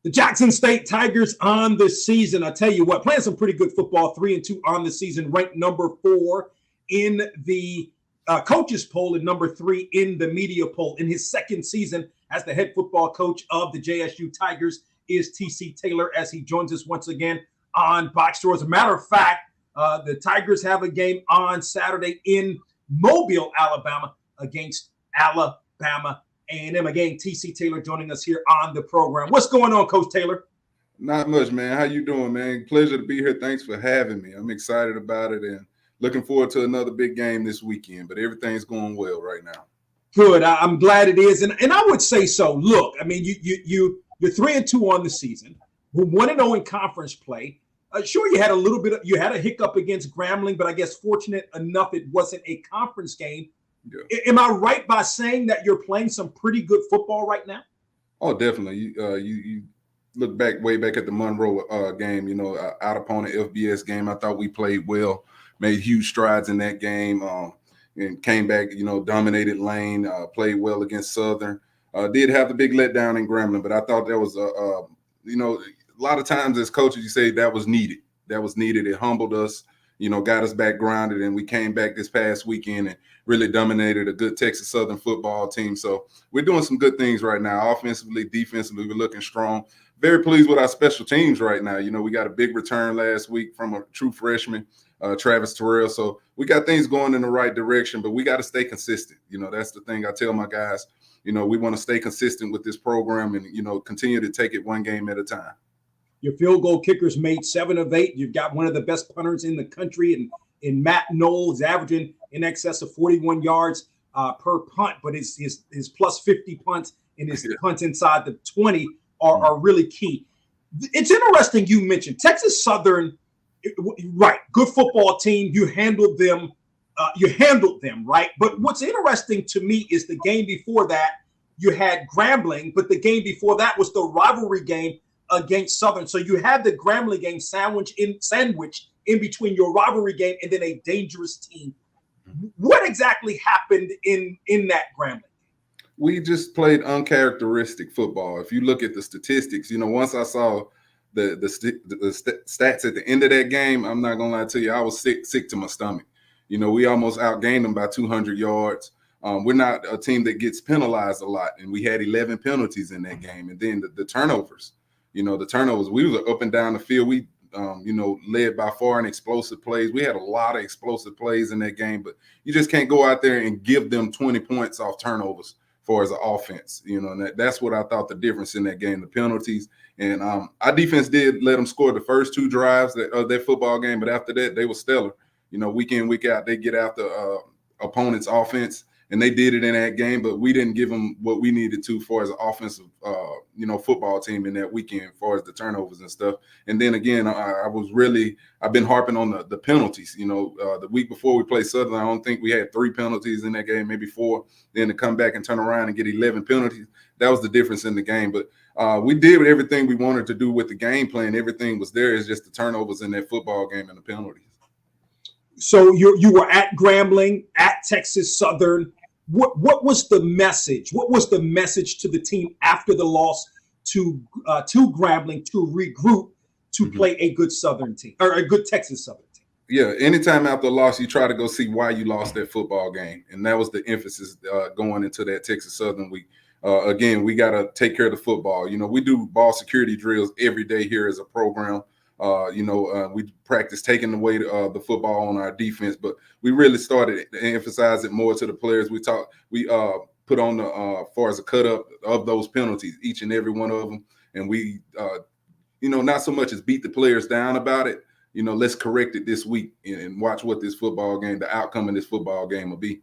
The Jackson State Tigers on the season. I tell you what, playing some pretty good football, 3-2 on the season, ranked number 4 in the coaches poll and number 3 in the media poll. In his second season as the head football coach of the JSU Tigers is T.C. Taylor, as he joins us once again on BOXTOROW. As a matter of fact, the Tigers have a game on Saturday in Mobile, Alabama, against Alabama A&M. Again, T.C. Taylor joining us here on the program. What's going on, Coach Taylor? Not much, man. How you doing, man? Pleasure to be here. Thanks for having me. I'm excited about it and looking forward to another big game this weekend, but everything's going well right now. Good. I'm glad it is. And I would say so. Look, I mean, you're 3-2 on the season. We're 1-0 in conference play. Sure, you had a hiccup against Grambling, but I guess fortunate enough it wasn't a conference game. Yeah. Am I right by saying that you're playing some pretty good football right now? Oh, definitely. You look way back at the Monroe game, out opponent FBS game. I thought we played well, made huge strides in that game, and came back, dominated lane, played well against Southern. Did have the big letdown in Grambling, but I thought that was, a lot of times as coaches, you say that was needed. That was needed. It humbled us, got us back grounded, and we came back this past weekend and really dominated a good Texas Southern football team. So we're doing some good things right now. Offensively, defensively, we're looking strong. Very pleased with our special teams right now. We got a big return last week from a true freshman, Travis Terrell. So we got things going in the right direction, but we got to stay consistent. That's the thing I tell my guys. We want to stay consistent with this program and, continue to take it one game at a time. Your field goal kickers made 7 of 8. You've got one of the best punters in the country, and in Matt Knowles, averaging in excess of 41 yards per punt. But his plus 50 punts and his punts inside the 20 are really key. It's interesting you mentioned Texas Southern, right? Good football team. You handled them, right? But what's interesting to me is the game before that you had Grambling, but the game before that was the rivalry game against Southern. So you had the Grambling game sandwich in between your rivalry game and then a dangerous team. What exactly happened in that Grambling? We just played uncharacteristic football. If you look at the statistics, once I saw the stats at the end of that game, I'm not gonna lie to you, I was sick to my stomach. We almost outgained them by 200 yards. We're not a team that gets penalized a lot, and we had 11 penalties in that game. And then the turnovers. The turnovers, we were up and down the field. We, led by far in explosive plays. We had a lot of explosive plays in that game, but you just can't go out there and give them 20 points off turnovers for as an offense. And that's what I thought the difference in that game, the penalties. And our defense did let them score the first 2 drives of that football game, but after that, they were stellar. Week in, week out, they get after opponent's offense. And they did it in that game, but we didn't give them what we needed to for as an offensive, football team in that weekend, as far as the turnovers and stuff. And then again, I've been harping on the penalties. The week before we played Southern, I don't think we had 3 penalties in that game, maybe 4. Then to come back and turn around and get 11 penalties, that was the difference in the game. But we did everything we wanted to do with the game plan. Everything was there. It's just the turnovers in that football game and the penalties. So you were at Grambling, at Texas Southern. What was the message? What was the message to the team after the loss to Grambling to regroup to play a good Southern team or a good Texas Southern team? Yeah, anytime after a loss, you try to go see why you lost that football game, and that was the emphasis going into that Texas Southern week. Again, we got to take care of the football. We do ball security drills every day here as a program. We practice taking away the football on our defense, but we really started to emphasize it more to the players. We put on the far as a cut up of those penalties, each and every one of them, and we not so much as beat the players down about it. Let's correct it this week and watch what this football game, the outcome of this football game will be.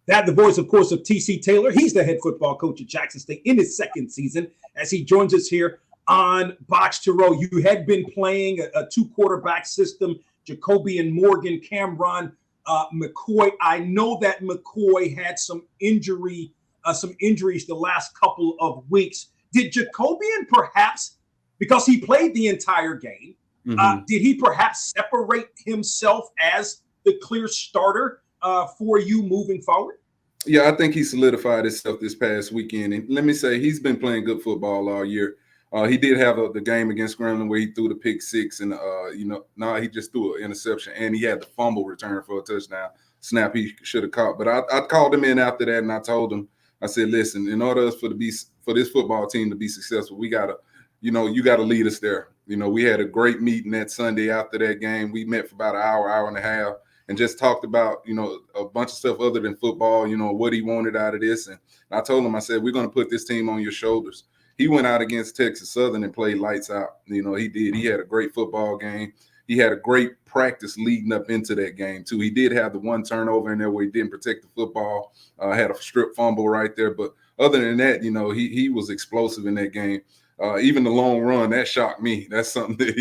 That the voice, of course, of T.C. Taylor. He's the head football coach at Jackson State in his second season as he joins us here on BOXTOROW. You had been playing a 2-quarterback system, Jacoby and Morgan, Cameron, McCoy. I know that McCoy had some injuries the last couple of weeks. Did Jacobian perhaps, because he played the entire game, did he perhaps separate himself as the clear starter for you moving forward? Yeah, I think he solidified himself this past weekend. And let me say, he's been playing good football all year. He did have the game against Grambling where he threw the pick six, and he just threw an interception, and he had the fumble return for a touchdown snap he should have caught. But I called him in after that, and I told him, I said, listen, in order for this football team to be successful, we gotta, you gotta lead us there. We had a great meeting that Sunday after that game. We met for about an hour and a half, and just talked about, a bunch of stuff other than football, what he wanted out of this. And I told him, I said, we're going to put this team on your shoulders. He went out against Texas Southern and played lights out. He did. He had a great football game. He had a great practice leading up into that game, too. He did have the one turnover in there where he didn't protect the football, had a strip fumble right there. But other than that, he was explosive in that game. Even the long run, that shocked me. That's something that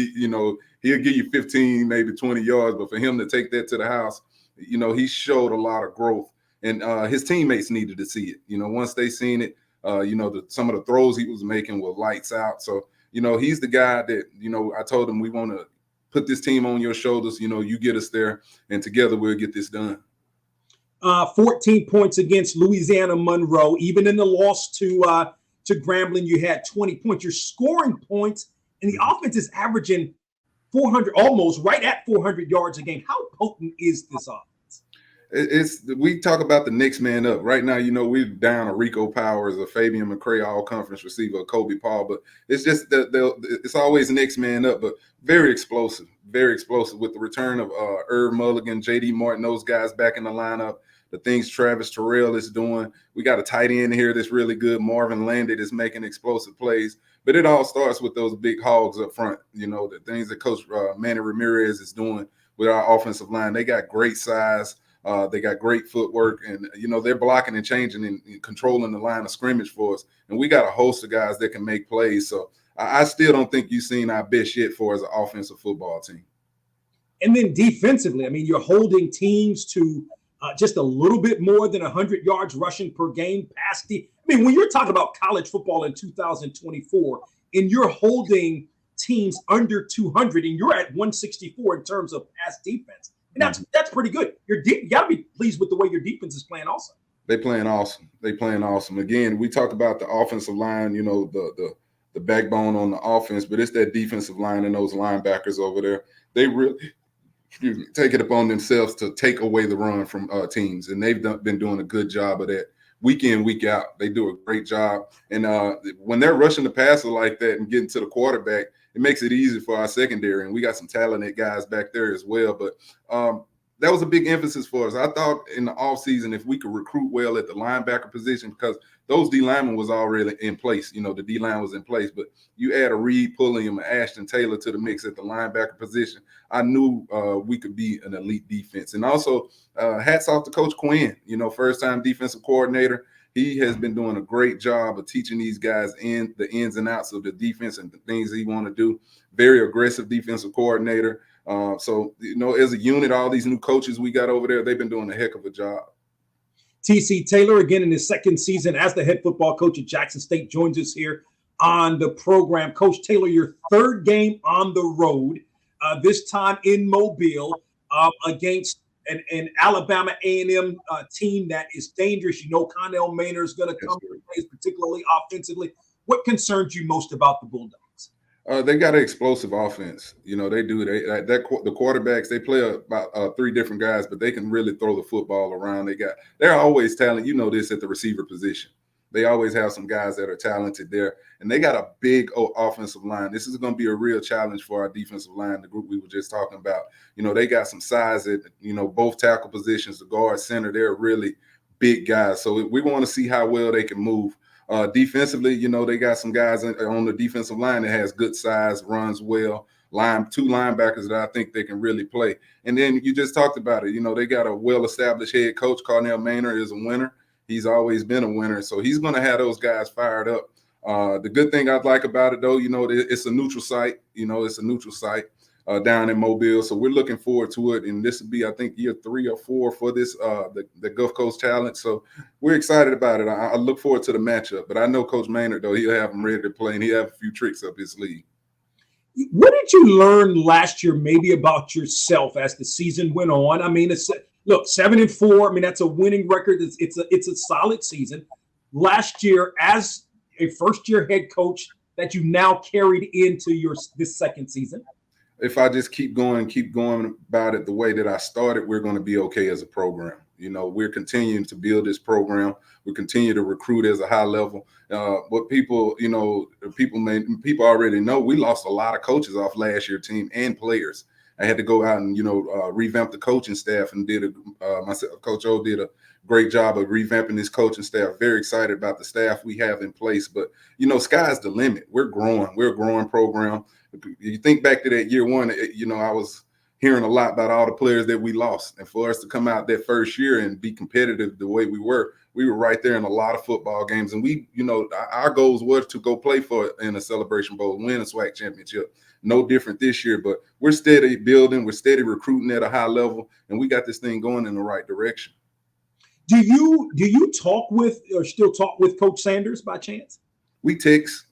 he'll give you 15, maybe 20 yards, but for him to take that to the house, he showed a lot of growth, and his teammates needed to see it. Once they seen it, some of the throws he was making were lights out. So, he's the guy that, I told him we want to put this team on your shoulders. You get us there, and together we'll get this done. 14 points against Louisiana Monroe. Even in the loss to Grambling, you had 20 points. You're scoring points, and the offense is averaging 400, almost right at 400 yards a game. How potent is this offense? We talk about the next man up. Right now, we're down a Rico Powers, a Fabian McCray, all-conference receiver, Kobe Paul, but it's just it's always next man up, but very explosive with the return of Irv Mulligan, J.D. Martin, those guys back in the lineup. The things Travis Terrell is doing. We got a tight end here that's really good. Marvin Landed is making explosive plays. But it all starts with those big hogs up front. The things that Coach Manny Ramirez is doing with our offensive line. They got great size. They got great footwork. And, they're blocking and changing and controlling the line of scrimmage for us. And we got a host of guys that can make plays. So I still don't think you've seen our best yet for as an offensive football team. And then defensively, you're holding teams to just a little bit more than 100 yards rushing per game past when you're talking about college football in 2024 and you're holding teams under 200 and you're at 164 in terms of pass defense, and that's pretty good. You got to be pleased with the way your defense is playing also. They're playing awesome. Again, we talk about the offensive line, the backbone on the offense, but it's that defensive line and those linebackers over there. They really take it upon themselves to take away the run from teams, and they've been doing a good job of that week in, week out. They do a great job, and when they're rushing the passer like that and getting to the quarterback, it makes it easy for our secondary, and we got some talented guys back there as well. But that was a big emphasis for us. I thought in the offseason, if we could recruit well at the linebacker position, because those D linemen was already in place. The D line was in place, but you add a Reed Pulliam, Ashton Taylor to the mix at the linebacker position, I knew we could be an elite defense. And also, hats off to Coach Quinn, first-time defensive coordinator. He has been doing a great job of teaching these guys the ins and outs of the defense and the things he want to do. Very aggressive defensive coordinator. So, as a unit, all these new coaches we got over there, they've been doing a heck of a job. TC Taylor, again in his second season as the head football coach at Jackson State, joins us here on the program. Coach Taylor, your third game on the road, this time in Mobile, against an Alabama A&M team that is dangerous. Connell Maynard is going to come to place, particularly offensively. What concerns you most about the Bulldogs? They got an explosive offense. They do. The quarterbacks, they play about three different guys, but they can really throw the football around. They're always talent. This at the receiver position. They always have some guys that are talented there, and they got a big offensive line. This is going to be a real challenge for our defensive line, the group we were just talking about. They got some size at, both tackle positions, the guard, center. They're really big guys. So we want to see how well they can move. Defensively, they got some guys on the defensive line that has good size, runs well, two linebackers that I think they can really play. And then you just talked about it. They got a well-established head coach. Donal Ware is a winner. He's always been a winner. So he's going to have those guys fired up. The good thing I'd like about it, though, it's a neutral site. It's a neutral site down in Mobile. So we're looking forward to it. And this will be, I think, year 3 or 4 for this, the Gulf Coast Challenge. So we're excited about it. I look forward to the matchup. But I know Coach Maynard, though, he'll have them ready to play, and he'll have a few tricks up his sleeve. What did you learn last year maybe about yourself as the season went on? 7-4. That's a winning record. It's a solid season. Last year, as a first-year head coach, that you now carried into this second season? If I just keep going about it the way that I started, we're going to be okay as a program. We're continuing to build this program. We continue to recruit as a high level. What people already know, we lost a lot of coaches off last year's team and players. I had to go out and revamp the coaching staff, and myself, Coach O, did a great job of revamping this coaching staff. Very excited about the staff we have in place. But sky's the limit. We're growing. We're a growing program. You think back to that year one, I was hearing a lot about all the players that we lost. And for us to come out that first year and be competitive the way we were right there in a lot of football games. And our goals were to go play in a Celebration Bowl, win a SWAC championship. No different this year, but we're steady building, we're steady recruiting at a high level, and we got this thing going in the right direction. Do you talk with or still talk with Coach Sanders by chance? We text.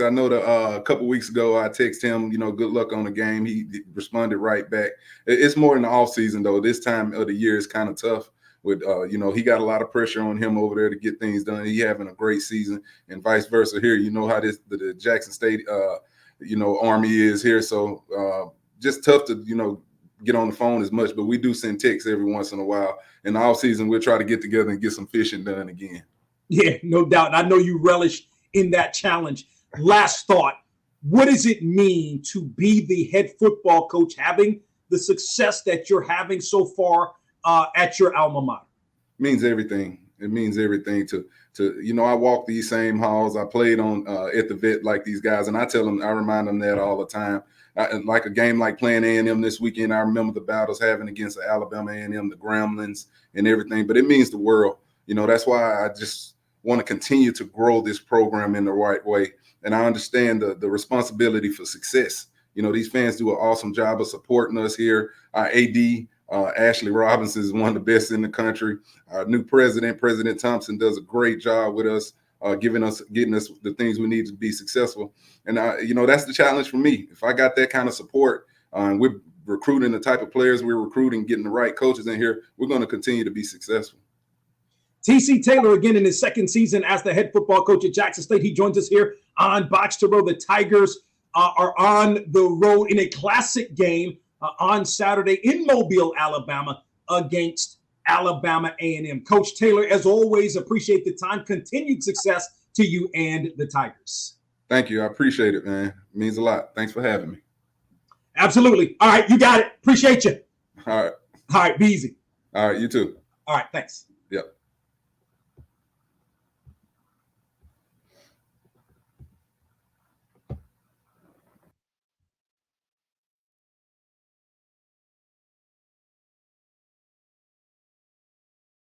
I know a couple weeks ago I texted him, good luck on the game. He responded right back. It's more in the off season though. This time of the year is kind of tough. With he got a lot of pressure on him over there to get things done. He having a great season, and vice versa here. You know how the Jackson State Army is here. So just tough to get on the phone as much, but we do send texts every once in a while. In the off season, we'll try to get together and get some fishing done again. Yeah, no doubt. I know you relish in that challenge. Last thought, what does it mean to be the head football coach, having the success that you're having so far at your alma mater? It means everything. It means everything to I walk these same halls. I played on at the vet like these guys, and I remind them that all the time. Like a game like playing A&M this weekend, I remember the battles having against the Alabama A&M, the Gramblings, and everything. But it means the world. That's why I just want to continue to grow this program in the right way. And I understand the responsibility for success. These fans do an awesome job of supporting us here. Our AD, Ashley Robinson, is one of the best in the country. Our new president, President Thompson, does a great job with us, getting us the things we need to be successful. And that's the challenge for me. If I got that kind of support, and we're recruiting the type of players we're recruiting, getting the right coaches in here, we're going to continue to be successful. TC Taylor again in his second season as the head football coach at Jackson State. He joins us here on Box to Row. The Tigers are on the road in a classic game on Saturday in Mobile, Alabama, against Alabama A&M. Coach Taylor, as always, appreciate the time. Continued success to you and the Tigers. Thank you. I appreciate it, man. It means a lot. Thanks for having me. Absolutely. All right, you got it. Appreciate you. All right. All right, be easy. All right, you too. All right, thanks. Yep.